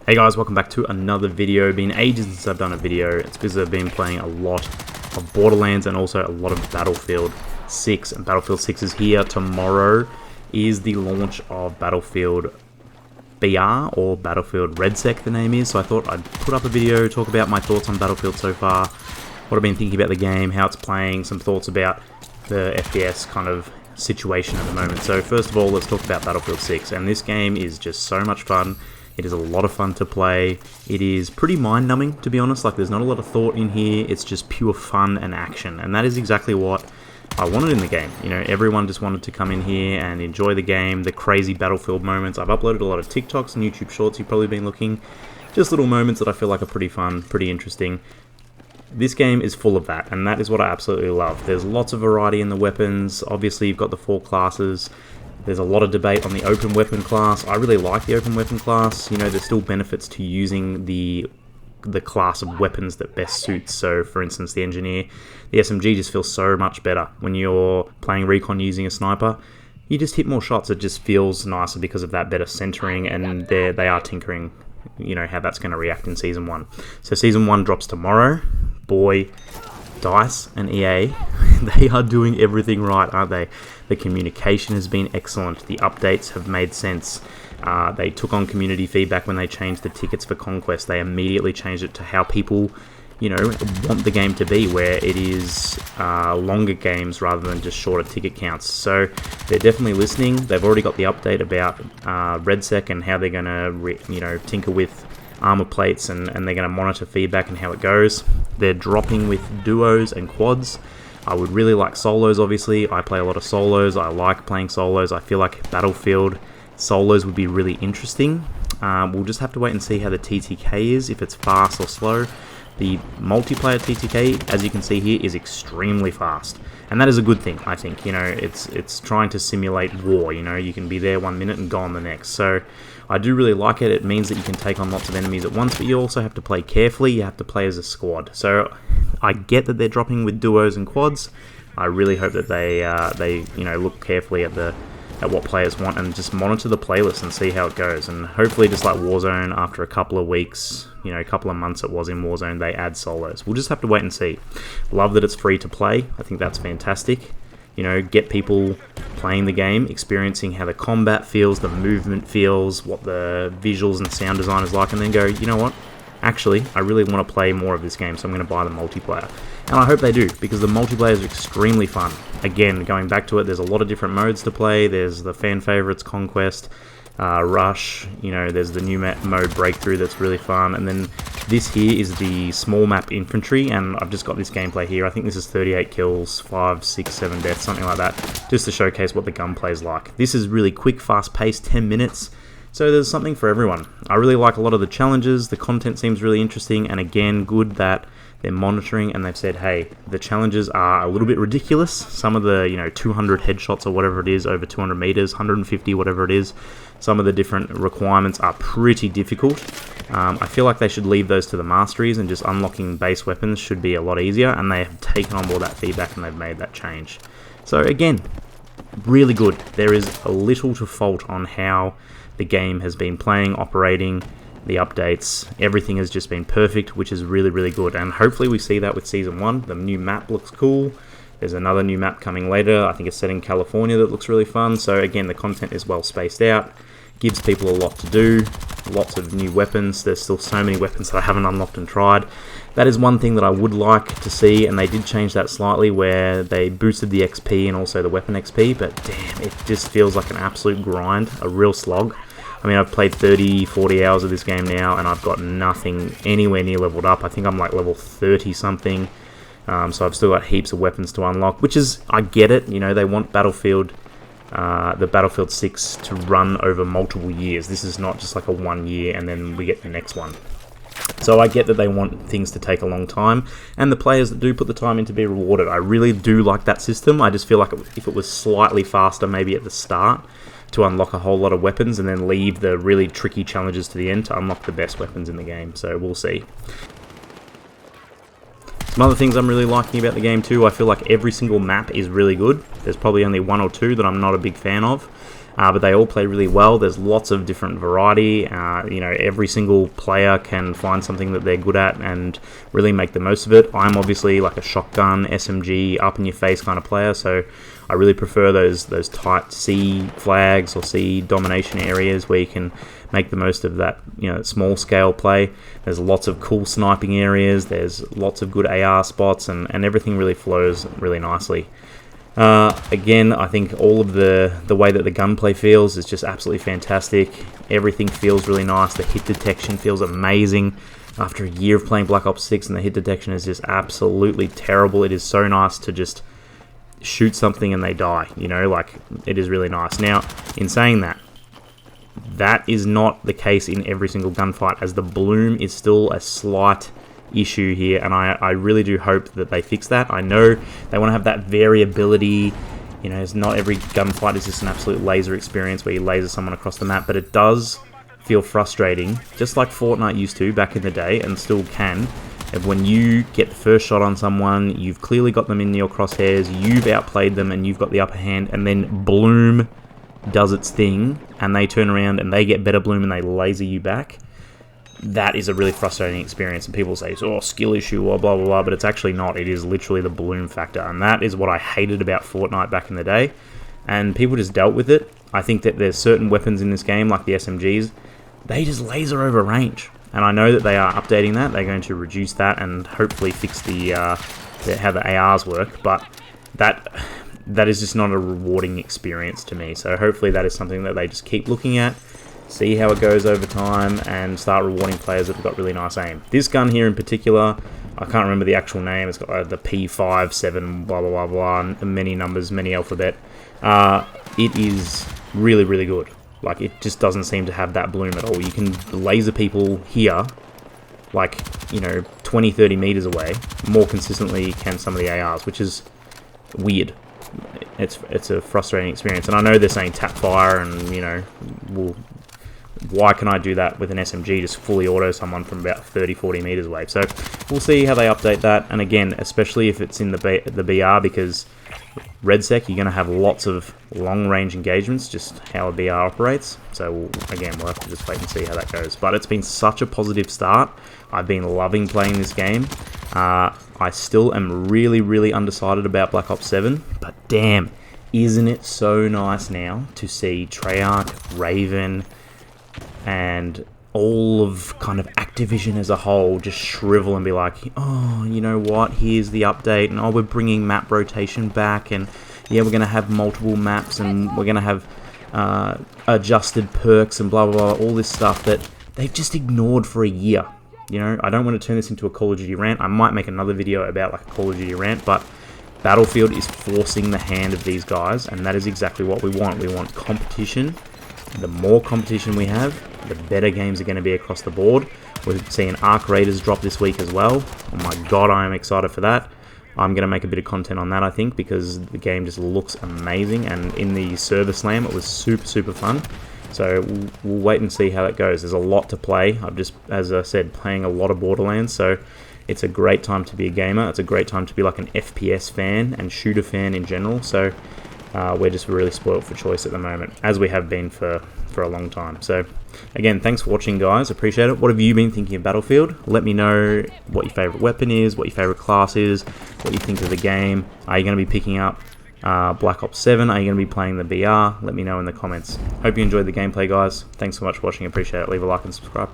Hey guys, welcome back to another video. Been ages since I've done a video. It's because I've been playing a lot of Borderlands and also a lot of Battlefield 6. And Battlefield 6 is here. Tomorrow is the launch of Battlefield BR, or Battlefield RedSec the name is. So I thought I'd put up a video, talk about my thoughts on Battlefield so far, what I've been thinking about the game, how it's playing, some thoughts about the FPS kind of situation at the moment. So first of all, let's talk about Battlefield 6. And this game is just so much fun. It is a lot of fun to play. It is pretty mind-numbing, to be honest. Like, there's not a lot of thought in here. It's just pure fun and action. And that is exactly what I wanted in the game. You know, everyone just wanted to come in here and enjoy the game, the crazy Battlefield moments. I've uploaded a lot of TikToks and YouTube Shorts. You've probably been looking. Just little moments that I feel like are pretty fun, pretty interesting. This game is full of that, and that is what I absolutely love. There's lots of variety in the weapons. Obviously, you've got the 4 classes. There's a lot of debate on the open weapon class. I really like the open weapon class. You know, there's still benefits to using the class of weapons that best suits. So, for instance, the engineer, the SMG just feels so much better. When you're playing recon using a sniper, you just hit more shots. It just feels nicer because of that better centering, and they are tinkering, you know, how that's going to react in Season 1. So Season 1 drops tomorrow. Boy, DICE and EA, they are doing everything right, aren't they? The communication has been excellent. The updates have made sense. They took on community feedback when they changed the tickets for Conquest. They immediately changed it to how people, you know, want the game to be, where it is longer games rather than just shorter ticket counts. So they're definitely listening. They've already got the update about RedSec and how they're going to, you know, tinker with armor plates, and they're going to monitor feedback and how it goes. They're dropping with duos and quads. I would really like solos, obviously. I play a lot of solos. I like playing solos. I feel like Battlefield solos would be really interesting. We'll just have to wait and see how the TTK is, if it's fast or slow. The multiplayer TTK, as you can see here, is extremely fast. And that is a good thing, I think. You know, it's trying to simulate war. You know, you can be there 1 minute and gone the next. So I do really like it. It means that you can take on lots of enemies at once, but you also have to play carefully. You have to play as a squad. So I get that they're dropping with duos and quads. I really hope that they you know, look carefully at what players want and just monitor the playlist and see how it goes. And hopefully, just like Warzone, after a couple of weeks, you know, a couple of months it was in Warzone, they add solos. We'll just have to wait and see. Love that it's free to play. I think that's fantastic. You know, get people playing the game, experiencing how the combat feels, the movement feels, what the visuals and sound design is like, and then go, you know what? Actually, I really want to play more of this game, so I'm going to buy the multiplayer. And I hope they do, because the multiplayer is extremely fun. Again, going back to it, there's a lot of different modes to play. There's the fan favorites, Conquest, Rush, you know, there's the new mode Breakthrough that's really fun, and then this here is the small map infantry, and I've just got this gameplay here. I think this is 38 kills, 5, 6, 7 deaths, something like that, just to showcase what the gunplay is like. This is really quick, fast-paced, 10 minutes, so there's something for everyone. I really like a lot of the challenges. The content seems really interesting, and again, good that they're monitoring and they've said, hey, the challenges are a little bit ridiculous. Some of the, you know, 200 headshots or whatever it is, over 200 meters, 150, whatever it is. Some of the different requirements are pretty difficult. I feel like they should leave those to the masteries, and just unlocking base weapons should be a lot easier, and they have taken on board that feedback and they've made that change. So again, really good. There is a little to fault on how the game has been playing, operating, the updates, everything has just been perfect, which is really, really good. And hopefully we see that with Season 1. The new map looks cool. There's another new map coming later. I think it's set in California that looks really fun. So again, the content is well spaced out. Gives people a lot to do. Lots of new weapons. There's still so many weapons that I haven't unlocked and tried. That is one thing that I would like to see, and they did change that slightly, where they boosted the XP and also the weapon XP, but damn, it just feels like an absolute grind, a real slog. I mean, I've played 30, 40 hours of this game now, and I've got nothing anywhere near leveled up. I think I'm like level 30 something, so I've still got heaps of weapons to unlock, which is, I get it, you know, they want Battlefield, the Battlefield 6 to run over multiple years. This is not just like a 1 year and then we get the next one. So I get that they want things to take a long time, and the players that do put the time in to be rewarded. I really do like that system. I just feel like if it was slightly faster maybe at the start, to unlock a whole lot of weapons, and then leave the really tricky challenges to the end to unlock the best weapons in the game. So we'll see. Some other things I'm really liking about the game too, I feel like every single map is really good. There's probably only 1 or 2 that I'm not a big fan of. but they all play really well. There's lots of different variety. You know, every single player can find something that they're good at and really make the most of it. I'm obviously like a shotgun, SMG, up in your face kind of player, so I really prefer those tight C flags or C domination areas where you can make the most of that, you know, small scale play. There's lots of cool sniping areas, there's lots of good AR spots, and everything really flows really nicely. Again, I think all of the way that the gunplay feels is just absolutely fantastic. Everything feels really nice. The hit detection feels amazing. After a year of playing Black Ops 6 and the hit detection is just absolutely terrible, it is so nice to just shoot something and they die, you know, like, it is really nice. Now, in saying that, that is not the case in every single gunfight, as the bloom is still a slight issue here, and I really do hope that they fix that. I know they want to have that variability, you know, it's not every gunfight is just an absolute laser experience where you laser someone across the map, but it does feel frustrating, just like Fortnite used to back in the day, and still can. And when you get the first shot on someone, you've clearly got them in your crosshairs, you've outplayed them and you've got the upper hand, and then bloom does its thing and they turn around and they get better bloom and they laser you back. That is a really frustrating experience, and people say, oh, skill issue or blah blah blah, but it's actually not. It is literally the bloom factor, and that is what I hated about Fortnite back in the day, and people just dealt with it. I think that there's certain weapons in this game, like the SMGs, they just laser over range, and I know that they are updating that. They're going to reduce that and hopefully fix how the ARs work, but that is just not a rewarding experience to me. So hopefully that is something that they just keep looking at, see how it goes over time, and start rewarding players that have got really nice aim. This gun here in particular, I can't remember the actual name, it's got the P57 blah blah blah blah, and many numbers, many alphabet. It is really, really good. Like, it just doesn't seem to have that bloom at all. You can laser people here, like, you know, 20-30 meters away, more consistently can some of the ARs, which is weird. It's a frustrating experience, and I know they're saying tap fire, and, you know, well, why can I do that with an SMG, just fully auto someone from about 30-40 meters away? So we'll see how they update that, and again, especially if it's in the BR, because RedSec, you're going to have lots of long-range engagements, just how a BR operates. So again, we'll have to just wait and see how that goes. But it's been such a positive start. I've been loving playing this game. I still am really, really undecided about Black Ops 7, but damn, isn't it so nice now to see Treyarch, Raven, and all of kind of Activision as a whole just shrivel and be like, oh, you know what, here's the update, and oh, we're bringing map rotation back, and yeah, we're going to have multiple maps, and we're going to have adjusted perks and blah blah blah, all this stuff that they've just ignored for a year. You know, I don't want to turn this into a Call of Duty rant. I might make another video about like a Call of Duty rant, but Battlefield is forcing the hand of these guys, and that is exactly what we want. We want competition. The more competition we have, the better games are going to be across the board. We're seeing Arc Raiders drop this week as well. Oh my god, I am excited for that. I'm going to make a bit of content on that, I think, because the game just looks amazing, and in the server slam it was super, super fun. So we'll wait and see how that goes. There's a lot to play. I'm just, as I said, playing a lot of Borderlands, so it's a great time to be a gamer. It's a great time to be like an FPS fan and shooter fan in general. So we're just really spoiled for choice at the moment, as we have been for a long time. So again, thanks for watching, guys. Appreciate it. What have you been thinking of Battlefield? Let me know what your favorite weapon is, what your favorite class is, what you think of the game. Are you going to be picking up Black Ops 7? Are you going to be playing the BR? Let me know in the comments. Hope you enjoyed the gameplay, guys. Thanks so much for watching. Appreciate it. Leave a like and subscribe.